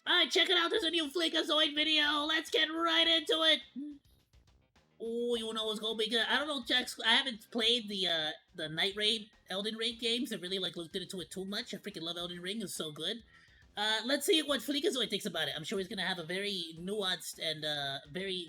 Alright, check it out. There's a new Fleekazoid video. Let's get right into it. Oh, you know what's gonna be good? I don't know, Jax. I haven't played the Night Raid, Elden Ring games. I really looked into it too much. I freaking love Elden Ring. It's so good. Let's see what Fleekazoid thinks about it. I'm sure he's gonna have a very nuanced and very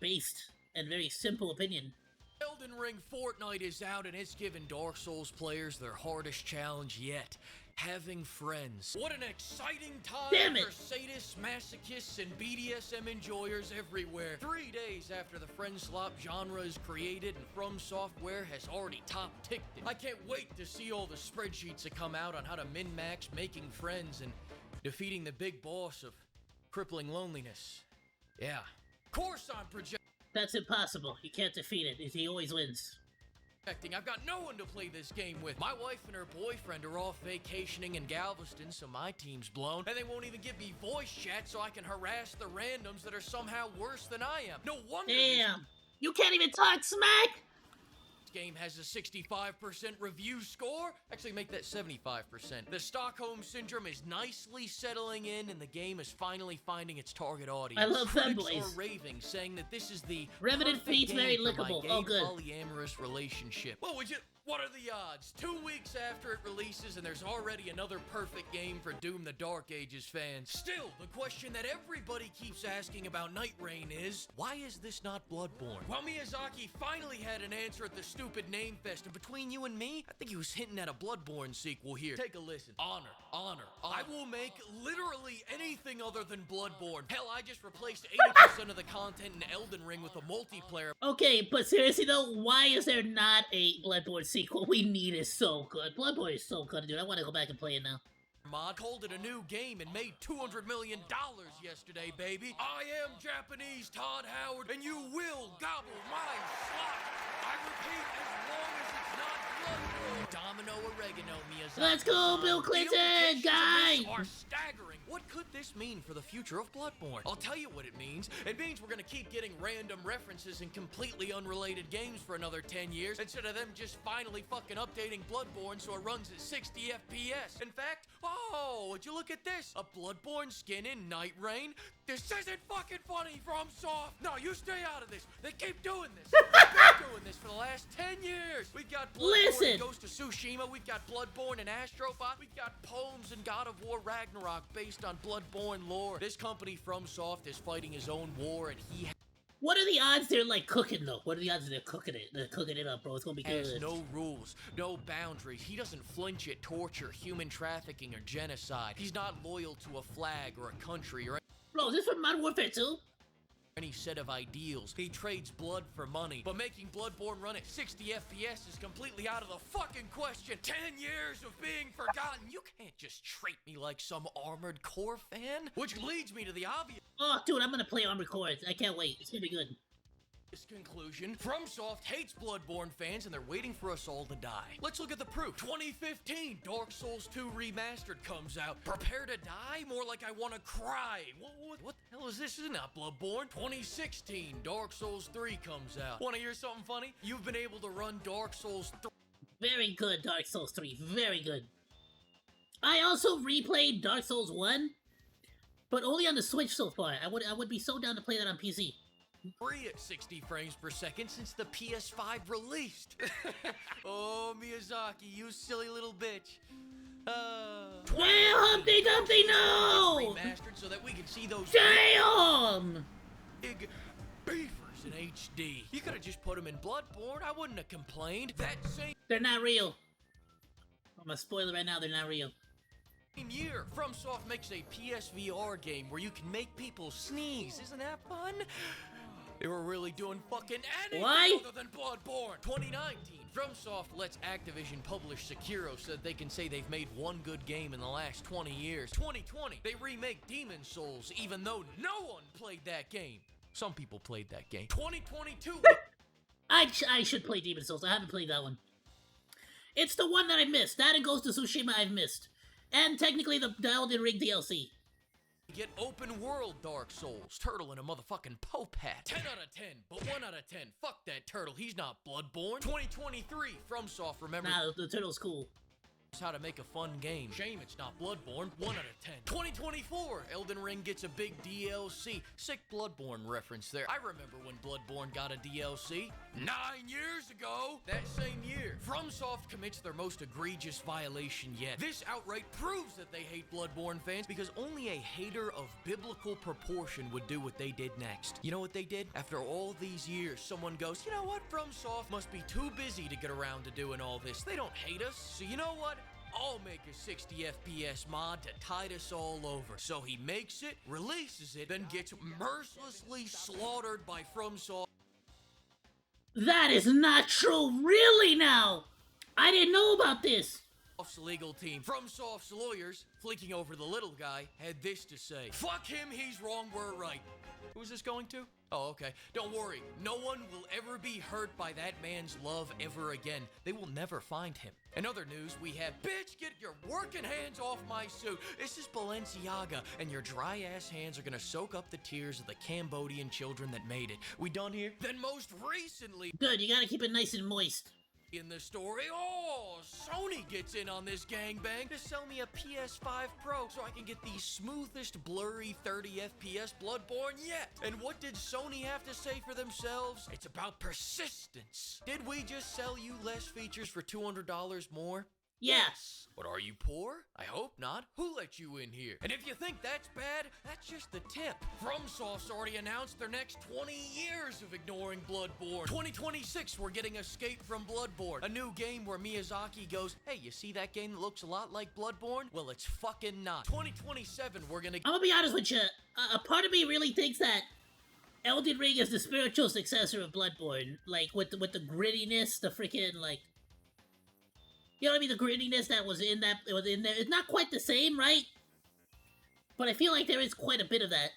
based and very simple opinion. Elden Ring Fortnite is out and it's given Dark Souls players their hardest challenge yet. Having friends. What an exciting time for sadists, masochists, and BDSM enjoyers everywhere. 3 days after the friend slop genre is created and From Software has already top-ticked it. I can't wait to see all the spreadsheets that come out on how to min-max making friends and defeating the big boss of crippling loneliness. Yeah. Of course I'm projecting. That's impossible. You can't defeat it. He always wins. I've got no one to play this game with. My wife and her boyfriend are off vacationing in Galveston, so my team's blown. And they won't even give me voice chat so I can harass the randoms that are somehow worse than I am. No wonder. Damn. You can't even talk smack? This game has a 65% review score. Actually, make that 75%. The Stockholm Syndrome is nicely settling in, and the game is finally finding its target audience. I love Critics fanboys. are raving, saying that this is the Revenant Feet's very lickable. Oh, good. Polyamorous relationship. What are the odds? 2 weeks after it releases, and there's already another perfect game for Doom the Dark Ages fans. Still, the question that everybody keeps asking about Night Rain is, why is this not Bloodborne? Well, Miyazaki finally had an answer at the stupid name fest, and between you and me, I think he was hinting at a Bloodborne sequel here. Take a listen. Honor. I will make literally anything other than Bloodborne. Hell, I just replaced 80% of the content in Elden Ring with a multiplayer. Okay, but seriously though, why is there not a Bloodborne sequel? We need it so good. Bloodborne is so good, dude. I want to go back and play it now. Mod called it a new game and made $200 million yesterday, baby. I am Japanese Todd Howard, and you will gobble my slot. I repeat, as long as it's not Bloodborne. Domino oregano, Miyazaki. Let's go, Bill Clinton, guy! Are staggering. What could this mean for the future of Bloodborne? I'll tell you what it means. It means we're gonna keep getting random references in completely unrelated games for another 10 years, instead of them just finally fucking updating Bloodborne so it runs at 60 FPS. In fact, would you look at this? A Bloodborne skin in Night Rain? This isn't fucking funny, FromSoft! No, you stay out of this. They keep doing this. They've been doing this for the last 10 years. We've got Bloodborne and Ghost of Tsushima. We've got Bloodborne and Astrobot. We've got poems and God of War Ragnarok based on Bloodborne lore. This company, FromSoft, is fighting his own war, and he What are the odds they're like cooking though? What are the odds they're cooking it? They're cooking it up, bro. It's gonna be good. Has no rules, no boundaries. He doesn't flinch at torture, human trafficking, or genocide. He's not loyal to a flag or a country or Bro, is this from Modern Warfare 2? any set of ideals. He trades blood for money, but making Bloodborne run at 60 FPS is completely out of the fucking question. 10 years of being forgotten. You can't just treat me like some Armored Core fan. Which leads me to the obvious Oh, dude, I'm gonna play Armored Core. I can't wait. It's gonna be good. conclusion. FromSoft hates Bloodborne fans and they're waiting for us all to die. Let's look at the proof. 2015, Dark Souls 2 Remastered comes out. Prepare to die? More like I want to cry. What the hell is this? This is not Bloodborne. 2016, Dark Souls 3 comes out. Want to hear something funny? You've been able to run Dark Souls 3. Very good, Dark Souls 3. Very good. I also replayed Dark Souls 1, but only on the Switch so far. I would be so down to play that on PC. Free at 60 frames per second since the PS5 released. Oh, Miyazaki, you silly little bitch. Damn, Humpty Dumpty, no! Remastered so that we can see those Damn! big beefers in HD. You could have just put them in Bloodborne. I wouldn't have complained. That same They're not real. I'm gonna spoil it right now, they're not real. year, FromSoft makes a PSVR game where you can make people sneeze. Isn't that fun? They were really doing fucking anything other than Bloodborne. 2019, FromSoft lets Activision publish Sekiro so that they can say they've made one good game in the last 20 years. 2020, they remake Demon Souls even though no one played that game. Some people played that game. 2022. I should play Demon Souls. I haven't played that one. It's the one that I missed. That and Ghost of Tsushima I've missed. And technically the Elden Ring DLC. Get open world Dark Souls. Turtle in a motherfucking Pope hat. 10 out of 10, but 1 out of 10. Fuck that turtle. He's not Bloodborne. 2023, FromSoft, remember. Nah, the turtle's cool. how to make a fun game. Shame it's not Bloodborne. 1 out of 10. 2024, Elden Ring gets a big DLC. Sick Bloodborne reference there. I remember when Bloodborne got a DLC. 9 years ago! That same year, FromSoft commits their most egregious violation yet. This outright proves that they hate Bloodborne fans because only a hater of biblical proportion would do what they did next. You know what they did? After all these years, someone goes, you know what? FromSoft must be too busy to get around to doing all this. They don't hate us, so you know what? I'll make a 60 FPS mod to tide us all over. So he makes it, releases it, then gets mercilessly slaughtered by FromSoft. That is not true, really now! I didn't know about this! Legal team. FromSoft's lawyers, fleeking over the little guy, had this to say. Fuck him, he's wrong, we're right. Who's this going to? Oh, okay. Don't worry. No one will ever be hurt by that man's love ever again. They will never find him. In other news, we have, bitch, get your working hands off my suit. This is Balenciaga, and your dry-ass hands are gonna soak up the tears of the Cambodian children that made it. We done here? Then most recently... Good, you gotta keep it nice and moist. In the story, Sony gets in on this gangbang to sell me a PS5 Pro so I can get the smoothest blurry 30 FPS Bloodborne yet. And what did Sony have to say for themselves? It's about persistence. Did we just sell you less features for $200 more? Yes. But are you poor? I hope not. Who let you in here? And if you think that's bad, that's just the tip. FromSoft's already announced their next 20 years of ignoring Bloodborne. 2026, we're getting Escape from Bloodborne, a new game where Miyazaki goes, hey, you see that game that looks a lot like Bloodborne? Well, it's fucking not. 2027, we're gonna... I'm gonna be honest with you, a part of me really thinks that Elden Ring is the spiritual successor of Bloodborne. Like, with the grittiness, the freaking, like... You know what I mean? The grittiness that was in there. It's not quite the same, right? But I feel like there is quite a bit of that.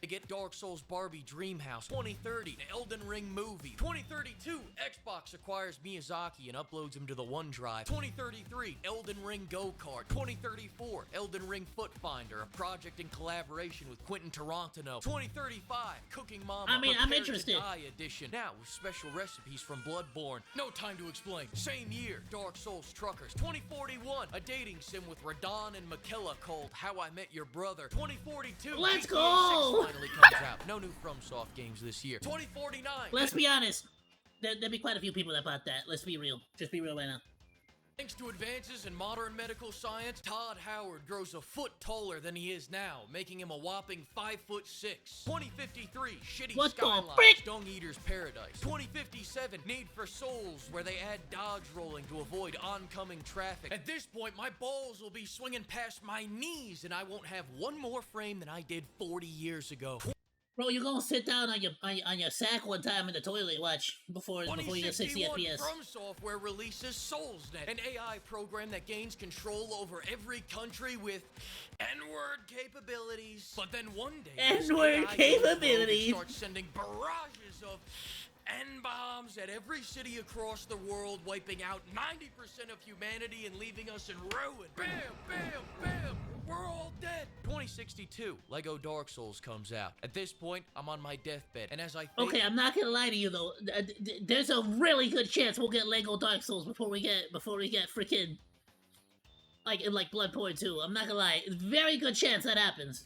To get Dark Souls Barbie Dreamhouse. 2030, the Elden Ring movie. 2032, Xbox acquires Miyazaki and uploads him to the OneDrive. 2033, Elden Ring Go-Kart. 2034, Elden Ring Foot Finder, a project in collaboration with Quentin Tarantino. 2035, Cooking Mama. I'm Prepare to interested. Die edition. Now with special recipes from Bloodborne. No time to explain. Same year, Dark Souls Truckers. 2041, a dating sim with Radon and Makilla called How I Met Your Brother. 2042, Let's GTA go! 6 finally comes out. No new FromSoft games this year. 2049. Let's be honest. There'll be quite a few people that bought that. Let's be real. Just be real right now. Thanks to advances in modern medical science, Todd Howard grows a foot taller than he is now, making him a whopping 5'6". 2053, Shitty What the Skylines, frick? Dung Eater's Paradise. 2057, Need for Souls, where they add dodge rolling to avoid oncoming traffic. At this point, my balls will be swinging past my knees, and I won't have one more frame than I did 40 years ago. Bro, you're gonna sit down on your sack one time in the toilet, watch, before you get 60 FPS. From Software releases SoulsNet, an AI program that gains control over every country with N-word capabilities. But then one day, N-word capabilities starts sending barrages of N-bombs at every city across the world, wiping out 90% of humanity and leaving us in ruin. Bam, bam, bam! We're all dead! 2062, Lego Dark Souls comes out. At this point, I'm on my deathbed, and as I think... Okay, I'm not gonna lie to you though. There's a really good chance we'll get Lego Dark Souls before we get freaking like Bloodborne 2. I'm not gonna lie. Very good chance that happens.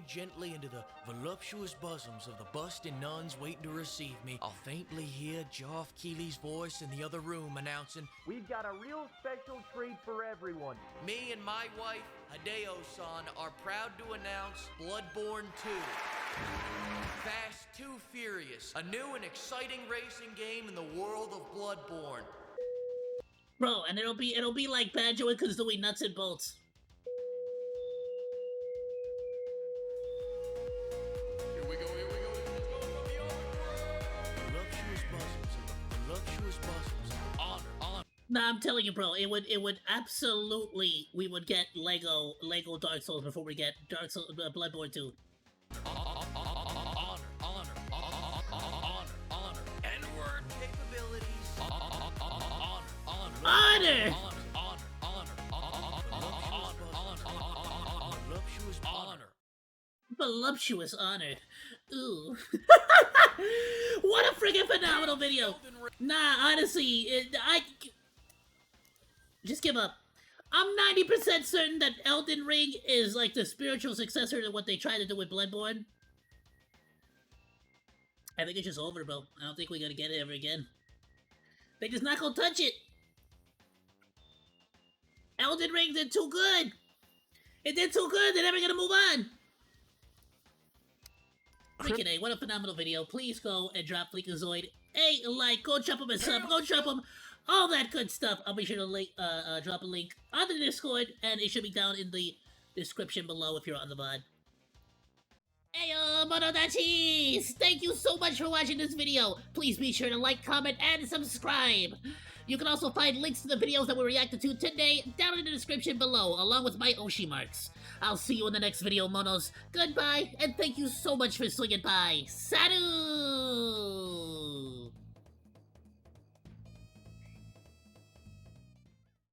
Gently into the voluptuous bosoms of the busting nuns waiting to receive me, I'll faintly hear Geoff Keighley's voice in the other room announcing, we've got a real special treat for everyone. Me and my wife, Hideo-san, are proud to announce Bloodborne 2. Fast 2 Furious, a new and exciting racing game in the world of Bloodborne. Bro, and it'll be like Banjo and Kazooie nuts and bolts. Nah, I'm telling you, bro, it would absolutely, we would get Lego Dark Souls before we get Bloodborne 2. Honor. N-word capabilities. Honor! Voluptuous honor. Ooh. What a freaking phenomenal video! Nah, honestly, I just give up. I'm 90% certain that Elden Ring is like the spiritual successor to what they tried to do with Bloodborne. I think it's just over, bro. I don't think we're gonna get it ever again. They just not gonna touch it. Elden Ring did too good. It did too good. They're never gonna move on. Freaking A, what a phenomenal video. Please go and drop Fleekazoid a like. Go drop him a sub. Go drop him all that good stuff. I'll be sure to link, drop a link on the Discord, and it should be down in the description below if you're on the VOD. Ayoo, Monodachis! Thank you so much for watching this video. Please be sure to like, comment, and subscribe. You can also find links to the videos that we reacted to today down in the description below, along with my Oshi marks. I'll see you in the next video, Monos. Goodbye, and thank you so much for swinging by. Sadu!